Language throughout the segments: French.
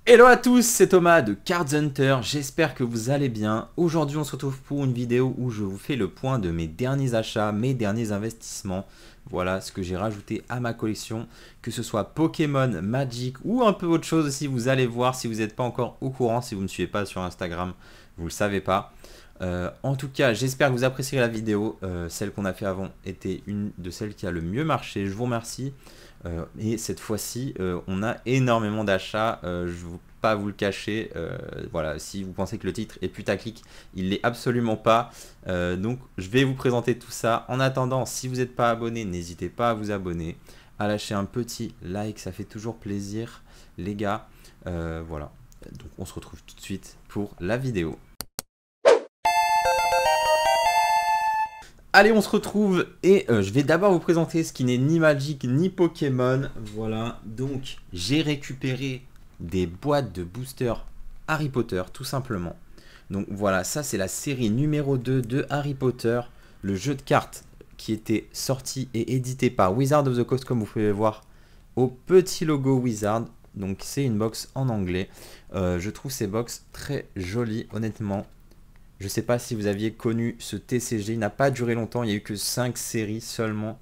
Hello à tous, c'est Thomas de Cards Hunter, j'espère que vous allez bien. Aujourd'hui on se retrouve pour une vidéo où je vous fais le point de mes derniers achats, mes derniers investissements. Voilà ce que j'ai rajouté à ma collection, que ce soit Pokémon, Magic ou un peu autre chose aussi, vous allez voir si vous n'êtes pas encore au courant, si vous ne me suivez pas sur Instagram, vous ne le savez pas. En tout cas, j'espère que vous apprécierez la vidéo. Celle qu'on a fait avant était une de celles qui a le mieux marché. Je vous remercie. Et cette fois-ci, on a énormément d'achats. Je ne vais pas vous le cacher. Voilà, si vous pensez que le titre est putaclic, il l'est absolument pas. Donc, je vais vous présenter tout ça. En attendant, si vous n'êtes pas abonné, n'hésitez pas à vous abonner, à lâcher un petit like. Ça fait toujours plaisir, les gars. Voilà. Donc, on se retrouve tout de suite pour la vidéo. Allez, on se retrouve et je vais d'abord vous présenter ce qui n'est ni Magic ni Pokémon. Voilà, donc j'ai récupéré des boîtes de boosters Harry Potter, tout simplement. Donc voilà, ça c'est la série numéro 2 de Harry Potter, le jeu de cartes qui était sorti et édité par Wizard of the Coast, comme vous pouvez voir, au petit logo Wizard. Donc c'est une box en anglais. Je trouve ces box très jolies, honnêtement. Je ne sais pas si vous aviez connu ce TCG, il n'a pas duré longtemps, il n'y a eu que 5 séries seulement.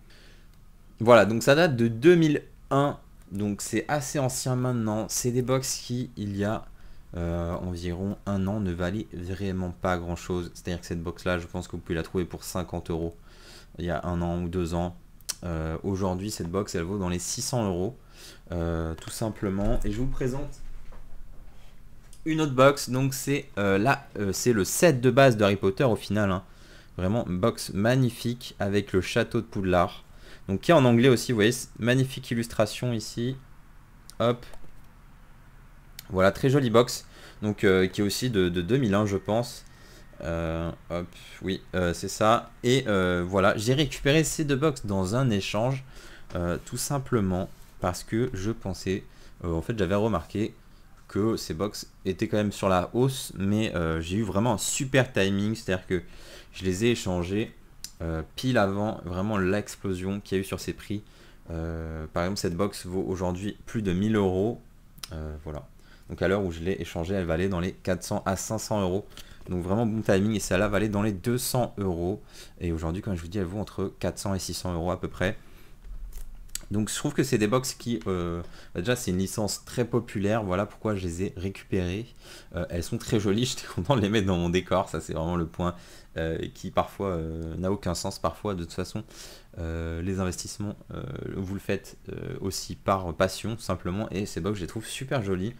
Voilà, donc ça date de 2001, donc c'est assez ancien maintenant. C'est des box qui, il y a environ un an, ne valaient vraiment pas grand chose. C'est-à-dire que cette box-là, je pense que vous pouvez la trouver pour 50 euros il y a un an ou 2 ans. Aujourd'hui, cette box, elle vaut dans les 600 euros, tout simplement. Et je vous présente une autre box, donc c'est c'est le set de base de Harry Potter au final, hein. Vraiment une box magnifique avec le château de Poudlard, donc qui est en anglais aussi, vous voyez, magnifique illustration ici, hop, voilà, très jolie box, donc qui est aussi de 2001 je pense, hop, oui, c'est ça, et voilà, j'ai récupéré ces deux box dans un échange, tout simplement parce que je pensais, en fait j'avais remarqué que ces box étaient quand même sur la hausse, mais j'ai eu vraiment un super timing, c'est-à-dire que je les ai échangés pile avant vraiment l'explosion qu'il y a eu sur ces prix. Par exemple, cette box vaut aujourd'hui plus de 1000 euros. Voilà. Donc à l'heure où je l'ai échangée, elle valait dans les 400 à 500 euros. Donc vraiment bon timing, et celle-là valait dans les 200 euros. Et aujourd'hui, comme je vous dis, elle vaut entre 400 et 600 euros à peu près. Donc je trouve que c'est des box qui, déjà c'est une licence très populaire, voilà pourquoi je les ai récupérées. Elles sont très jolies, j'étais content de les mettre dans mon décor, ça c'est vraiment le point qui parfois n'a aucun sens parfois. De toute façon, les investissements, vous le faites aussi par passion tout simplement, et ces box je les trouve super jolies.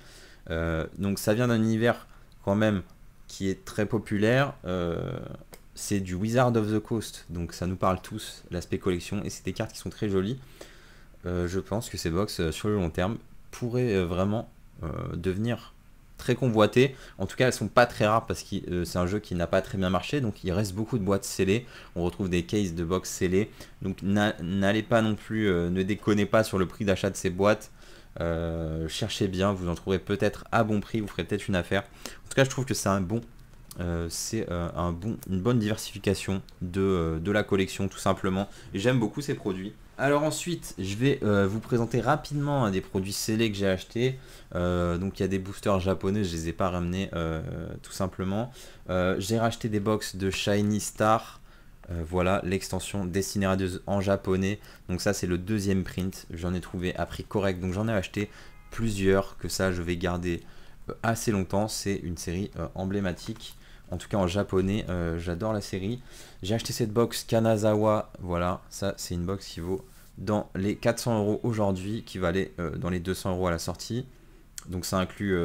Donc ça vient d'un univers quand même qui est très populaire. C'est du Wizard of the Coast, donc ça nous parle tous, l'aspect collection, et c'est des cartes qui sont très jolies. Je pense que ces box sur le long terme pourraient vraiment devenir très convoitées. En tout cas, elles sont pas très rares parce que c'est un jeu qui n'a pas très bien marché, donc il reste beaucoup de boîtes scellées. On retrouve des cases de box scellées, donc n'allez pas non plus, ne déconnez pas sur le prix d'achat de ces boîtes. Cherchez bien, vous en trouverez peut-être à bon prix, vous ferez peut-être une affaire. En tout cas, je trouve que c'est un bon une bonne diversification de la collection tout simplement. J'aime beaucoup ces produits. Alors ensuite, je vais vous présenter rapidement des produits scellés que j'ai achetés. Donc il y a des boosters japonais, je les ai pas ramenés tout simplement. J'ai racheté des box de Shiny Star. Voilà l'extension Destinée Radieuse en japonais. Donc ça c'est le deuxième print. J'en ai trouvé à prix correct. Donc j'en ai acheté plusieurs que ça je vais garder assez longtemps. C'est une série emblématique. En tout cas en japonais, j'adore la série. J'ai acheté cette box Kanazawa, voilà, ça c'est une box qui vaut dans les 400 euros aujourd'hui, qui valait dans les 200 euros à la sortie. Donc ça inclut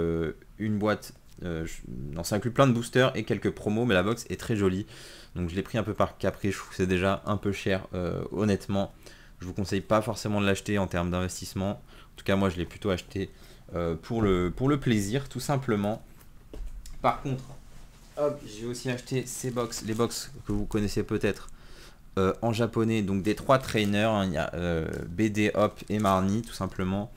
une boîte, non ça inclut plein de boosters et quelques promos, mais la box est très jolie. Donc je l'ai pris un peu par caprice, je trouve que c'est déjà un peu cher, honnêtement. Je vous conseille pas forcément de l'acheter en termes d'investissement. En tout cas moi je l'ai plutôt acheté pour le plaisir, tout simplement. Par contre, hop, j'ai aussi acheté ces box, les box que vous connaissez peut-être en japonais, donc des 3 trainers, hein, il y a BD, Hop et Marnie tout simplement.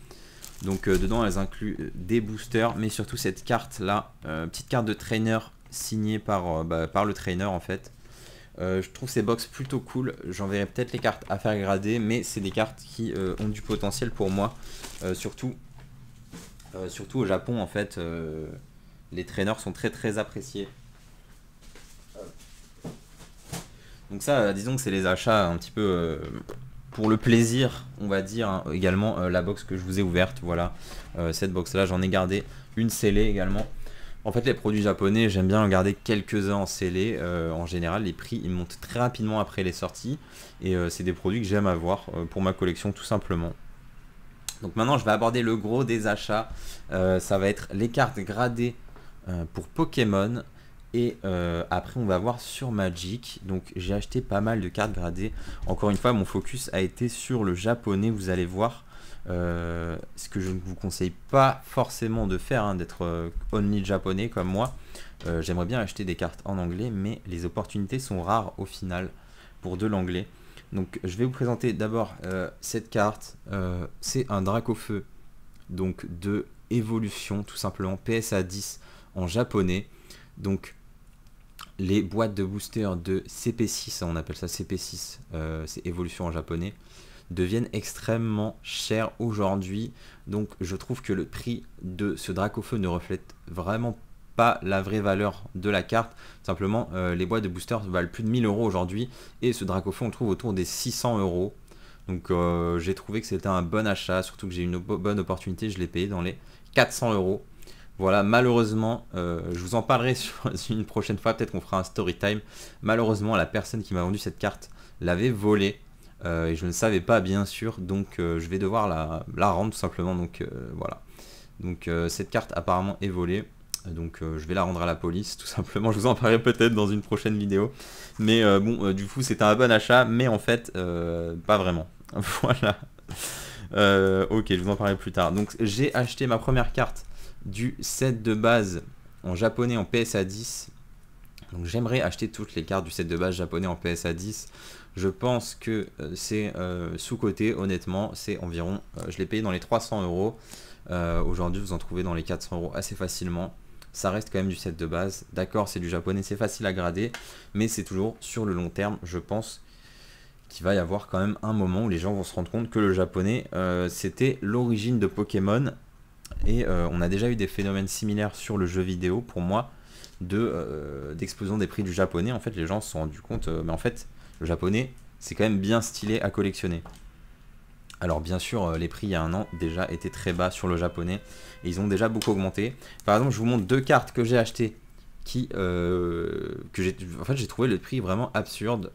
Donc dedans elles incluent des boosters, mais surtout cette carte là, petite carte de trainer signée par le trainer en fait. Je trouve ces box plutôt cool, j'enverrai peut-être les cartes à faire grader, mais c'est des cartes qui ont du potentiel pour moi, surtout Surtout au Japon, en fait, les traîneurs sont très appréciés. Donc ça, disons que c'est les achats un petit peu pour le plaisir, on va dire. Hein. Également, la box que je vous ai ouverte, voilà. Cette box-là, j'en ai gardé une scellée également. En fait, les produits japonais, j'aime bien en garder quelques-uns en scellé. En général, les prix, ils montent très rapidement après les sorties. Et c'est des produits que j'aime avoir pour ma collection, tout simplement. Donc maintenant, je vais aborder le gros des achats. Ça va être les cartes gradées pour Pokémon. Et après, on va voir sur Magic. Donc, j'ai acheté pas mal de cartes gradées. Encore une fois, mon focus a été sur le japonais. Vous allez voir. Ce que je ne vous conseille pas forcément de faire, hein, d'être only japonais comme moi. J'aimerais bien acheter des cartes en anglais, mais les opportunités sont rares au final pour de l'anglais. Donc, je vais vous présenter d'abord cette carte. C'est un Dracofeu, donc de évolution, tout simplement PSA 10 en japonais. Donc, les boîtes de booster de CP6, on appelle ça CP6, c'est évolution en japonais, deviennent extrêmement chères aujourd'hui. Donc je trouve que le prix de ce Dracofeu ne reflète vraiment pas la vraie valeur de la carte. Simplement, les boîtes de booster valent plus de 1000 euros aujourd'hui. Et ce Dracofeu, on le trouve autour des 600 euros. Donc j'ai trouvé que c'était un bon achat, surtout que j'ai une bonne opportunité, je l'ai payé dans les 400 euros. Voilà, malheureusement, je vous en parlerai sur une prochaine fois, peut-être qu'on fera un story time. Malheureusement, la personne qui m'a vendu cette carte l'avait volée. Et je ne savais pas, bien sûr, donc je vais devoir la rendre tout simplement. Donc voilà. Donc cette carte apparemment est volée. Donc je vais la rendre à la police, tout simplement. Je vous en parlerai peut-être dans une prochaine vidéo. Mais bon, du coup, c'était un bon achat, mais en fait, pas vraiment. Voilà. Ok, je vous en parlerai plus tard. Donc j'ai acheté ma première carte du set de base en japonais en PSA 10. Donc j'aimerais acheter toutes les cartes du set de base japonais en PSA 10. Je pense que c'est sous-coté, honnêtement. C'est environ, je l'ai payé dans les 300 euros. Aujourd'hui, vous en trouvez dans les 400 euros assez facilement. Ça reste quand même du set de base. D'accord, c'est du japonais, c'est facile à grader. Mais c'est toujours sur le long terme, je pense qu'il va y avoir quand même un moment où les gens vont se rendre compte que le japonais, c'était l'origine de Pokémon. Et on a déjà eu des phénomènes similaires sur le jeu vidéo, pour moi, d'explosion des prix du japonais. En fait, les gens se sont rendus compte, mais en fait, le japonais, c'est quand même bien stylé à collectionner. Alors bien sûr, les prix il y a un an déjà étaient très bas sur le japonais, et ils ont déjà beaucoup augmenté. Par exemple, je vous montre deux cartes que j'ai achetées, en fait, j'ai trouvé le prix vraiment absurde.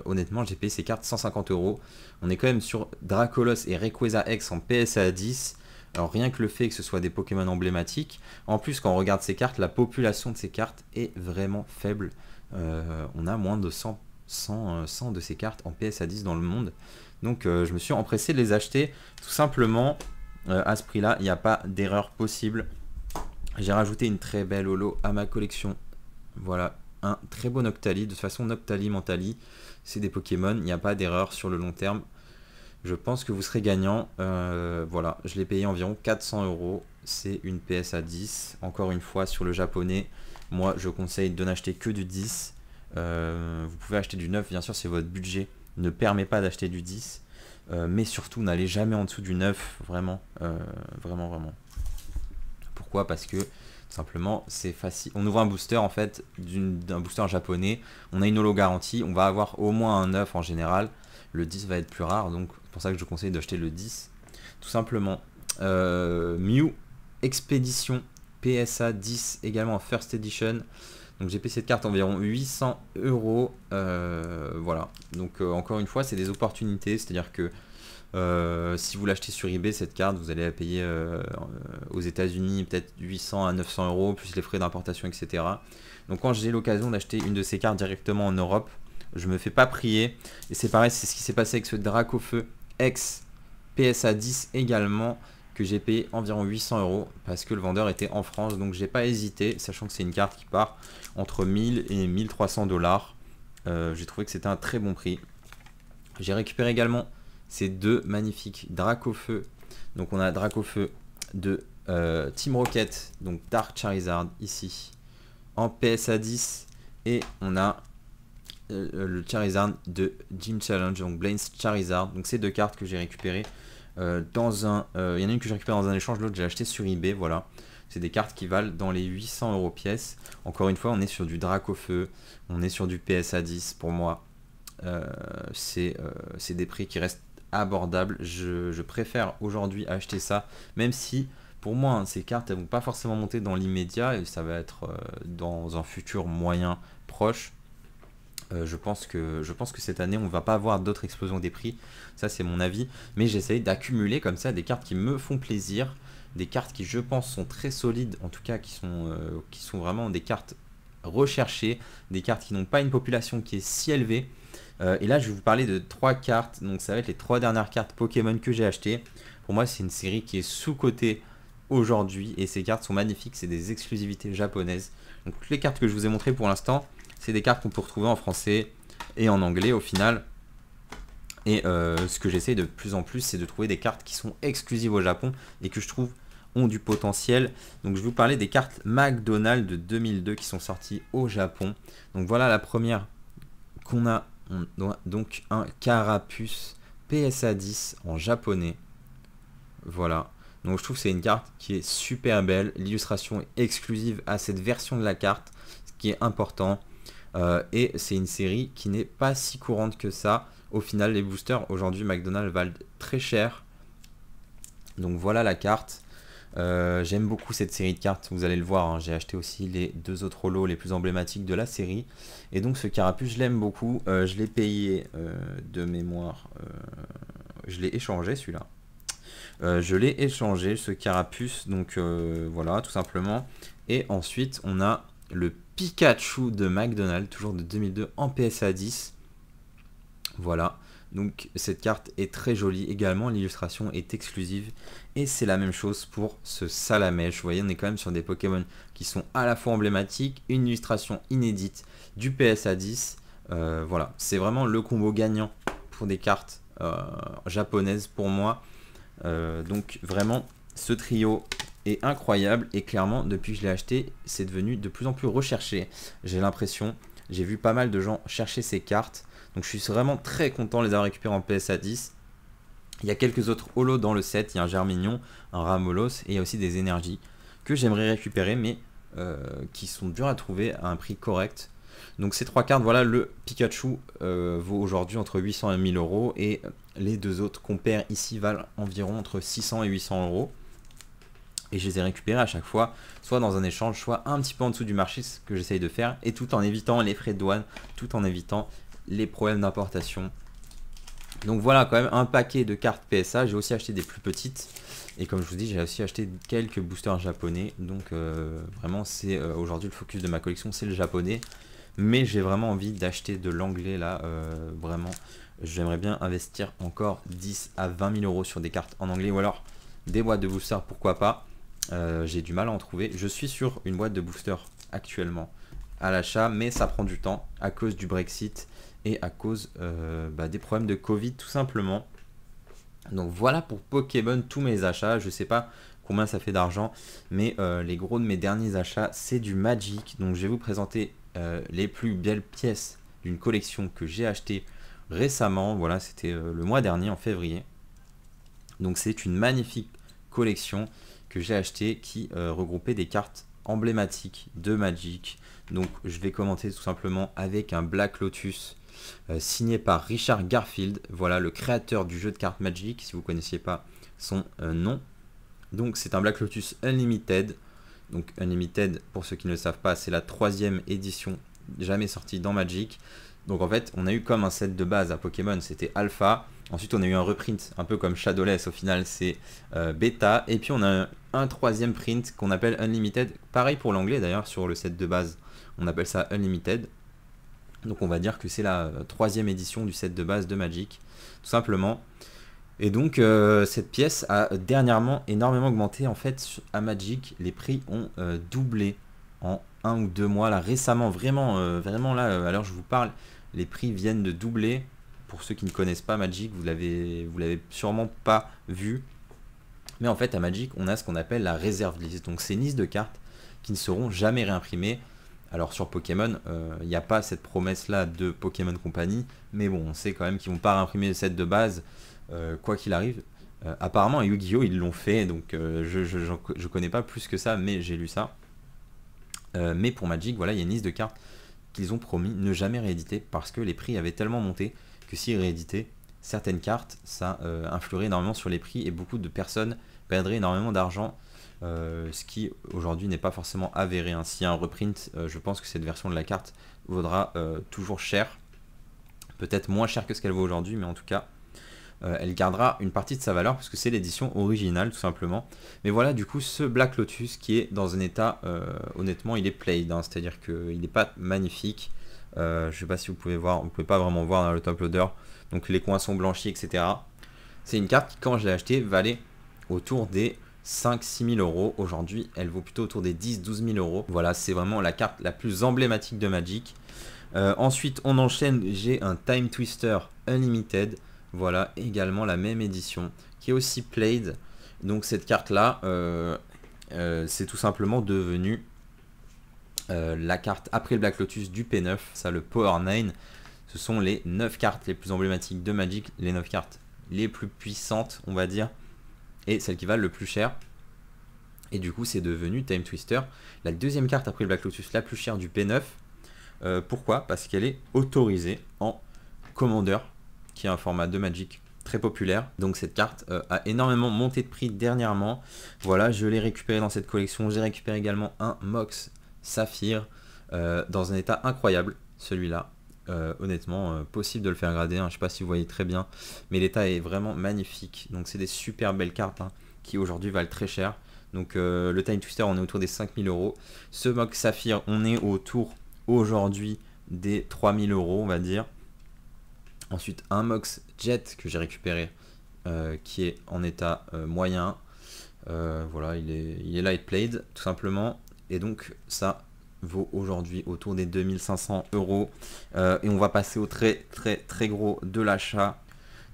Honnêtement, j'ai payé ces cartes 150 euros. On est quand même sur Dracolos et Rayquaza X en PSA 10. Alors rien que le fait que ce soit des Pokémon emblématiques. En plus, quand on regarde ces cartes, la population de ces cartes est vraiment faible. On a moins de 100 de ces cartes en PSA 10 dans le monde. Donc je me suis empressé de les acheter. Tout simplement, à ce prix-là, il n'y a pas d'erreur possible. J'ai rajouté une très belle holo à ma collection. Voilà, un très beau Noctali. De toute façon, Noctali, Mentali, c'est des Pokémon. Il n'y a pas d'erreur sur le long terme. Je pense que vous serez gagnant. Voilà, je l'ai payé environ 400 euros. C'est une PSA 10. Encore une fois, sur le japonais, moi, je conseille de n'acheter que du 10. Vous pouvez acheter du 9, bien sûr, si votre budget ne permet pas d'acheter du 10. Mais surtout, n'allez jamais en dessous du 9. Vraiment, vraiment. Pourquoi? Parce que simplement c'est facile. On ouvre un booster en fait d'un booster japonais, on a une holo garantie, on va avoir au moins un 9 en général. Le 10 va être plus rare, donc c'est pour ça que je conseille d'acheter le 10. Tout simplement. Mew Expédition PSA 10 également en First Edition. Donc j'ai payé cette carte environ 800 euros. Voilà. Donc encore une fois, c'est des opportunités, c'est-à-dire que si vous l'achetez sur eBay, cette carte, vous allez la payer aux États-Unis peut-être 800 à 900 euros, plus les frais d'importation, etc. Donc quand j'ai l'occasion d'acheter une de ces cartes directement en Europe, je me fais pas prier. Et c'est pareil, c'est ce qui s'est passé avec ce Dracofeu X PSA 10 également, que j'ai payé environ 800 euros parce que le vendeur était en France. Donc j'ai pas hésité, sachant que c'est une carte qui part entre 1000 et 1300 dollars. J'ai trouvé que c'était un très bon prix. J'ai récupéré également ces deux magnifiques Dracofeu. Donc on a Dracofeu de Team Rocket, donc Dark Charizard ici en PSA 10, et on a le Charizard de Gym Challenge, donc Blaine's Charizard. Donc ces deux cartes que j'ai récupérées Il y en a une que j'ai récupérée dans un échange, l'autre j'ai acheté sur eBay, voilà. C'est des cartes qui valent dans les 800 € pièce. Encore une fois, on est sur du Dracofeu, on est sur du PSA 10 pour moi. C'est des prix qui restent abordables. Je préfère aujourd'hui acheter ça, même si pour moi hein, ces cartes elles vont pas forcément monter dans l'immédiat et ça va être dans un futur moyen proche. Je pense que cette année on va pas avoir d'autres explosions des prix, ça c'est mon avis, mais j'essaye d'accumuler comme ça des cartes qui me font plaisir, des cartes qui je pense sont très solides, en tout cas qui sont vraiment des cartes recherchées, des cartes qui n'ont pas une population qui est si élevée. Et là je vais vous parler de 3 cartes, donc ça va être les 3 dernières cartes Pokémon que j'ai achetées. Pour moi c'est une série qui est sous-cotée aujourd'hui et ces cartes sont magnifiques, c'est des exclusivités japonaises. Donc toutes les cartes que je vous ai montrées pour l'instant, c'est des cartes qu'on peut retrouver en français et en anglais au final. Et ce que j'essaie de plus en plus, c'est de trouver des cartes qui sont exclusives au Japon et que je trouve ont du potentiel. Donc je vais vous parler des cartes McDonald's de 2002 qui sont sorties au Japon. Donc voilà la première qu'on a. Donc un Carapuce PSA 10 en japonais. Voilà. Donc je trouve que c'est une carte qui est super belle. L'illustration est exclusive à cette version de la carte, ce qui est important. Et c'est une série qui n'est pas si courante que ça. Au final, les boosters aujourd'hui McDonald's valent très cher. Donc voilà la carte. J'aime beaucoup cette série de cartes, vous allez le voir, hein, j'ai acheté aussi les 2 autres holos les plus emblématiques de la série. Et donc ce Carapuce, je l'aime beaucoup, je l'ai payé de mémoire, je l'ai échangé celui-là. Je l'ai échangé ce Carapuce, donc voilà tout simplement. Et ensuite on a le Pikachu de McDonald's, toujours de 2002 en PSA 10. Voilà. Donc cette carte est très jolie également, l'illustration est exclusive et c'est la même chose pour ce Salamèche. Vous voyez, on est quand même sur des Pokémon qui sont à la fois emblématiques, une illustration inédite, du PSA 10. Voilà, c'est vraiment le combo gagnant pour des cartes japonaises pour moi. Donc vraiment, ce trio est incroyable et clairement depuis que je l'ai acheté, c'est devenu de plus en plus recherché. J'ai l'impression, j'ai vu pas mal de gens chercher ces cartes. Donc je suis vraiment très content de les avoir récupérés en PSA 10. Il y a quelques autres holos dans le set. Il y a un Germignon, un Ramolos et il y a aussi des énergies que j'aimerais récupérer mais qui sont durs à trouver à un prix correct. Donc ces 3 cartes, voilà, le Pikachu vaut aujourd'hui entre 800 et 1000 € et les 2 autres qu'on perd ici valent environ entre 600 et 800 €. Et je les ai récupérés à chaque fois, soit dans un échange, soit un petit peu en dessous du marché, ce que j'essaye de faire, et tout en évitant les frais de douane, tout en évitant les problèmes d'importation. Donc voilà quand même un paquet de cartes PSA. J'ai aussi acheté des plus petites et comme je vous dis j'ai aussi acheté quelques boosters japonais. Donc vraiment c'est aujourd'hui le focus de ma collection, c'est le japonais. Mais j'ai vraiment envie d'acheter de l'anglais là. Vraiment j'aimerais bien investir encore 10 à 20 000 € sur des cartes en anglais ou alors des boîtes de boosters, pourquoi pas. J'ai du mal à en trouver. Je suis sur une boîte de boosters actuellement à l'achat mais ça prend du temps à cause du Brexit et à cause des problèmes de Covid tout simplement. Donc voilà pour Pokémon tous mes achats. Je sais pas combien ça fait d'argent, mais les gros de mes derniers achats c'est du Magic. Donc je vais vous présenter les plus belles pièces d'une collection que j'ai acheté récemment. Voilà, c'était le mois dernier en février. Donc c'est une magnifique collection que j'ai acheté qui regroupait des cartes emblématiques de Magic. Donc je vais commenter tout simplement avec un Black Lotus signé par Richard Garfield, voilà le créateur du jeu de cartes Magic, si vous ne connaissiez pas son nom. Donc c'est un Black Lotus Unlimited. Donc Unlimited, pour ceux qui ne le savent pas, c'est la 3e édition jamais sortie dans Magic. Donc en fait on a eu comme un set de base à Pokémon, c'était Alpha. Ensuite on a eu un reprint un peu comme Shadowless, au final c'est Beta. Et puis on a un 3e print qu'on appelle Unlimited, pareil pour l'anglais d'ailleurs sur le set de base, on appelle ça Unlimited. Donc on va dire que c'est la 3e édition du set de base de Magic, tout simplement. Et donc cette pièce a dernièrement énormément augmenté. En fait à Magic, les prix ont doublé en 1 ou 2 mois. Là récemment, vraiment là, à l'heure où je vous parle, les prix viennent de doubler. Pour ceux qui ne connaissent pas Magic, vous l'avez sûrement pas vu. Mais en fait à Magic, on a ce qu'on appelle la réserve list. Donc c'est une liste de cartes qui ne seront jamais réimprimées. Alors sur Pokémon, il n'y a pas cette promesse-là de Pokémon Company, mais bon, on sait quand même qu'ils vont pas réimprimer le set de base, quoi qu'il arrive. Apparemment, Yu-Gi-Oh! Ils l'ont fait, donc je connais pas plus que ça, mais j'ai lu ça. Mais pour Magic, voilà, il y a une liste de cartes qu'ils ont promis ne jamais rééditer parce que les prix avaient tellement monté que s'ils rééditaient certaines cartes, ça influerait énormément sur les prix et beaucoup de personnes perdraient énormément d'argent, ce qui aujourd'hui n'est pas forcément avéré. Hein. S'il y a un reprint, je pense que cette version de la carte vaudra toujours cher, peut-être moins cher que ce qu'elle vaut aujourd'hui, mais en tout cas elle gardera une partie de sa valeur parce que c'est l'édition originale tout simplement. Mais voilà, du coup ce Black Lotus qui est dans un état, honnêtement il est played, hein, c'est à dire qu'il n'est pas magnifique. Je sais pas si vous pouvez voir, vous pouvez pas vraiment voir dans le top loader, donc les coins sont blanchis, etc. C'est une carte qui, quand je l'ai achetée, valait autour des 5-6 000 euros. Aujourd'hui elle vaut plutôt autour des 10-12 000 euros. Voilà, c'est vraiment la carte la plus emblématique de Magic. Ensuite on enchaîne, j'ai un Time Twister Unlimited. Voilà, également la même édition, qui est aussi played. Donc cette carte-là, c'est tout simplement devenu la carte après le Black Lotus du P9, ça le Power 9. Ce sont les 9 cartes les plus emblématiques de Magic, les 9 cartes les plus puissantes, on va dire, et celles qui valent le plus cher. Et du coup, c'est devenu Time Twister, la deuxième carte après le Black Lotus la plus chère du P9. Pourquoi? Parce qu'elle est autorisée en Commander, qui est un format de Magic très populaire. Donc cette carte a énormément monté de prix dernièrement. Voilà, je l'ai récupéré dans cette collection. J'ai récupéré également un Mox Saphir dans un état incroyable, celui-là. Honnêtement, possible de le faire grader, hein. Je ne sais pas si vous voyez très bien, mais l'état est vraiment magnifique. Donc c'est des super belles cartes, hein, qui aujourd'hui valent très cher. Donc le Time Twister, on est autour des 5 000 euros. Ce Mox Saphir, on est autour aujourd'hui des 3 000 euros, on va dire. Ensuite, un Mox Jet que j'ai récupéré, qui est en état moyen. Voilà, il est light played, tout simplement. Et donc, ça vaut aujourd'hui autour des 2500 euros. Et on va passer au très gros de l'achat.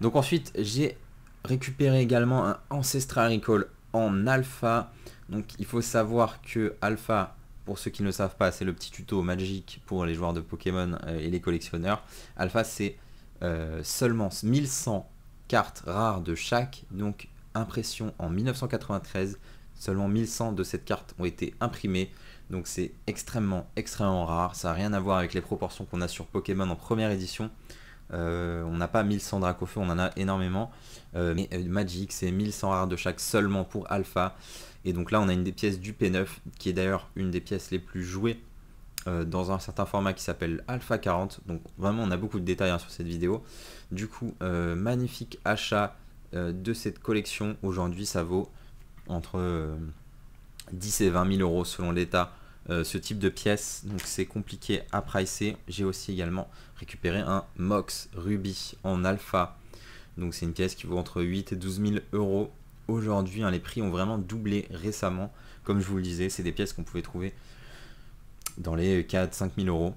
Donc ensuite, j'ai récupéré également un Ancestral Recall en alpha. Donc il faut savoir que alpha, pour ceux qui ne le savent pas, c'est le petit tuto Magic pour les joueurs de Pokémon et les collectionneurs. Alpha, c'est seulement 1100 cartes rares de chaque, donc impression en 1993, seulement 1100 de cette carte ont été imprimées, donc c'est extrêmement rare. Ça n'a rien à voir avec les proportions qu'on a sur Pokémon en première édition. On n'a pas 1100 Dracofeu, on en a énormément, mais Magic c'est 1100 rares de chaque seulement pour Alpha. Et donc là on a une des pièces du P9 qui est d'ailleurs une des pièces les plus jouées dans un certain format qui s'appelle Alpha 40. Donc vraiment on a beaucoup de détails, hein, sur cette vidéo. Du coup magnifique achat de cette collection. Aujourd'hui ça vaut entre 10 et 20 000 euros selon l'état, ce type de pièce. Donc c'est compliqué à pricer. J'ai aussi également récupéré un Mox Ruby en alpha. Donc c'est une pièce qui vaut entre 8 et 12 000 euros aujourd'hui, hein. Les prix ont vraiment doublé récemment. Comme je vous le disais, c'est des pièces qu'on pouvait trouver dans les 4-5 000 euros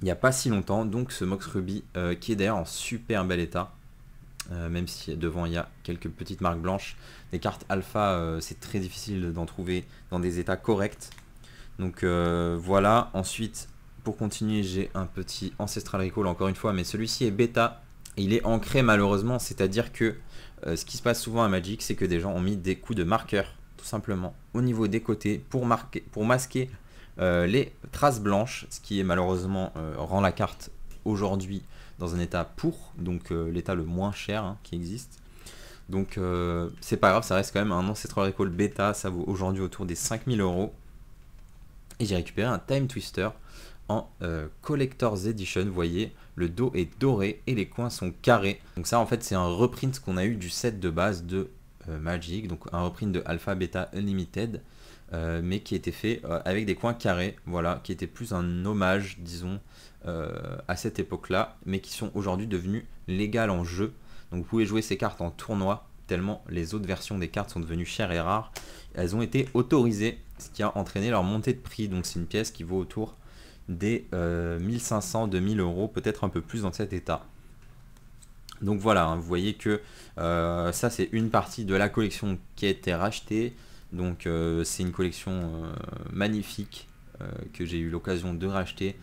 il n'y a pas si longtemps. Donc ce Mox Ruby qui est d'ailleurs en super bel état, même si devant il y a quelques petites marques blanches. Les cartes alpha, c'est très difficile d'en trouver dans des états corrects. Donc voilà. Ensuite, pour continuer, j'ai un petit Ancestral Recall encore une fois, mais celui-ci est bêta. Il est ancré malheureusement, c'est-à-dire que ce qui se passe souvent à Magic, c'est que des gens ont mis des coups de marqueur tout simplement au niveau des côtés pour masquer les traces blanches, ce qui est malheureusement rend la carte aujourd'hui dans un état pourpre, donc l'état le moins cher, hein, qui existe. Donc c'est pas grave, ça reste quand même un Ancestral Recall bêta, ça vaut aujourd'hui autour des 5 000 euros. Et j'ai récupéré un Time Twister en Collector's Edition. Vous voyez, le dos est doré et les coins sont carrés. Donc ça en fait c'est un reprint qu'on a eu du set de base de Magic, donc un reprint de Alpha Beta Unlimited, mais qui était fait avec des coins carrés, voilà, qui était plus un hommage, disons, à cette époque-là, mais qui sont aujourd'hui devenus légales en jeu. Donc vous pouvez jouer ces cartes en tournoi, tellement les autres versions des cartes sont devenues chères et rares. Elles ont été autorisées, ce qui a entraîné leur montée de prix. Donc c'est une pièce qui vaut autour des 1500-2000 euros, peut-être un peu plus dans cet état. Donc voilà, hein, vous voyez que ça c'est une partie de la collection qui a été rachetée. Donc c'est une collection magnifique que j'ai eu l'occasion de racheter.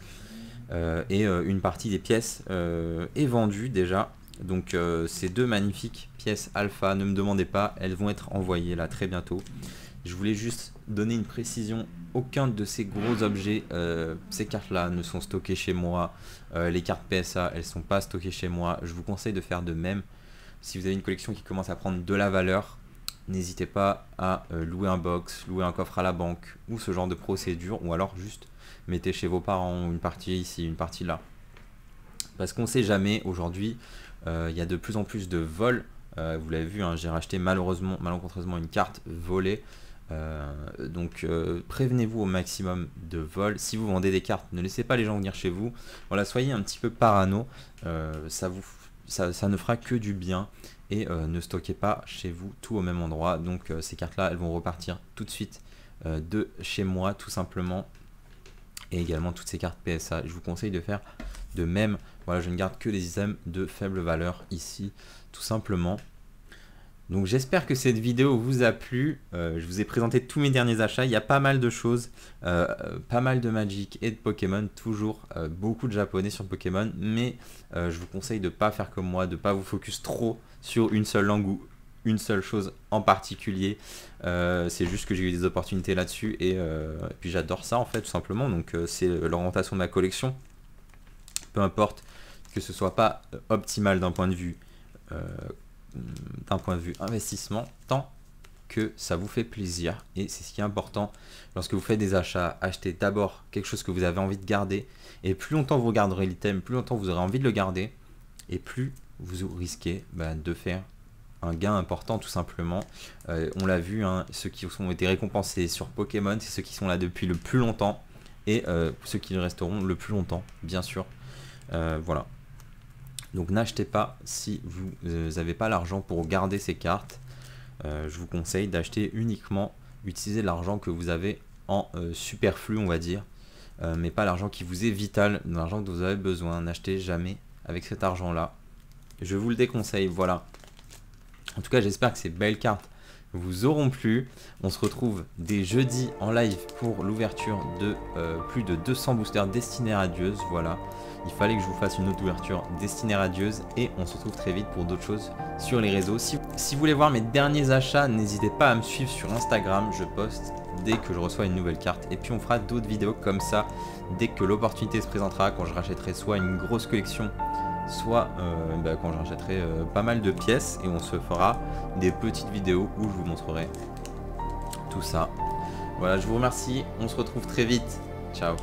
Et une partie des pièces est vendue déjà. Donc ces deux magnifiques pièces alpha, ne me demandez pas, elles vont être envoyées là très bientôt. Je voulais juste donner une précision, aucun de ces gros objets, ces cartes là ne sont stockées chez moi, les cartes PSA elles sont pas stockées chez moi, je vous conseille de faire de même. Si vous avez une collection qui commence à prendre de la valeur, n'hésitez pas à louer un box, louer un coffre à la banque ou ce genre de procédure, ou alors juste mettez chez vos parents une partie ici, une partie là. Parce qu'on sait jamais, aujourd'hui il y a de plus en plus de vols. Vous l'avez vu, hein, j'ai racheté malencontreusement une carte volée. Donc prévenez-vous au maximum de vols. Si vous vendez des cartes, ne laissez pas les gens venir chez vous. Voilà, soyez un petit peu parano. Ça ne fera que du bien. Et ne stockez pas chez vous tout au même endroit. Donc ces cartes-là, elles vont repartir tout de suite de chez moi, tout simplement. Et également toutes ces cartes PSA. Je vous conseille de faire de même. Voilà, je ne garde que des items de faible valeur ici, tout simplement. Donc j'espère que cette vidéo vous a plu. Je vous ai présenté tous mes derniers achats. Il y a pas mal de choses, pas mal de Magic et de Pokémon, toujours beaucoup de japonais sur Pokémon. Mais je vous conseille de ne pas faire comme moi, de ne pas vous focus trop sur une seule langue ou une seule chose en particulier. C'est juste que j'ai eu des opportunités là-dessus et puis j'adore ça en fait, tout simplement. Donc c'est l'orientation de ma collection. Peu importe que ce soit pas optimal d'un point de vue investissement, tant que ça vous fait plaisir. Et c'est ce qui est important lorsque vous faites des achats. Achetez d'abord quelque chose que vous avez envie de garder, et plus longtemps vous regarderez l'item, plus longtemps vous aurez envie de le garder, et plus vous risquez de faire un gain important, tout simplement. On l'a vu, hein, ceux qui ont été récompensés sur Pokémon, c'est ceux qui sont là depuis le plus longtemps, et ceux qui resteront le plus longtemps, bien sûr. Voilà. Donc n'achetez pas si vous n'avez pas l'argent pour garder ces cartes. Je vous conseille d'acheter uniquement, utiliser l'argent que vous avez en superflu, on va dire, mais pas l'argent qui vous est vital, l'argent que vous avez besoin. N'achetez jamais avec cet argent-là. Je vous le déconseille, voilà. En tout cas, j'espère que ces belles cartes vous auront plu. On se retrouve dès jeudi en live pour l'ouverture de plus de 200 boosters destinés radieuse. Voilà, il fallait que je vous fasse une autre ouverture destinée radieuse, et on se retrouve très vite pour d'autres choses sur les réseaux. Si vous voulez voir mes derniers achats, n'hésitez pas à me suivre sur Instagram, je poste dès que je reçois une nouvelle carte, et puis on fera d'autres vidéos comme ça dès que l'opportunité se présentera, quand je rachèterai soit une grosse collection, soit quand je rachèterai pas mal de pièces, et on se fera des petites vidéos où je vous montrerai tout ça. Voilà, je vous remercie, on se retrouve très vite, ciao.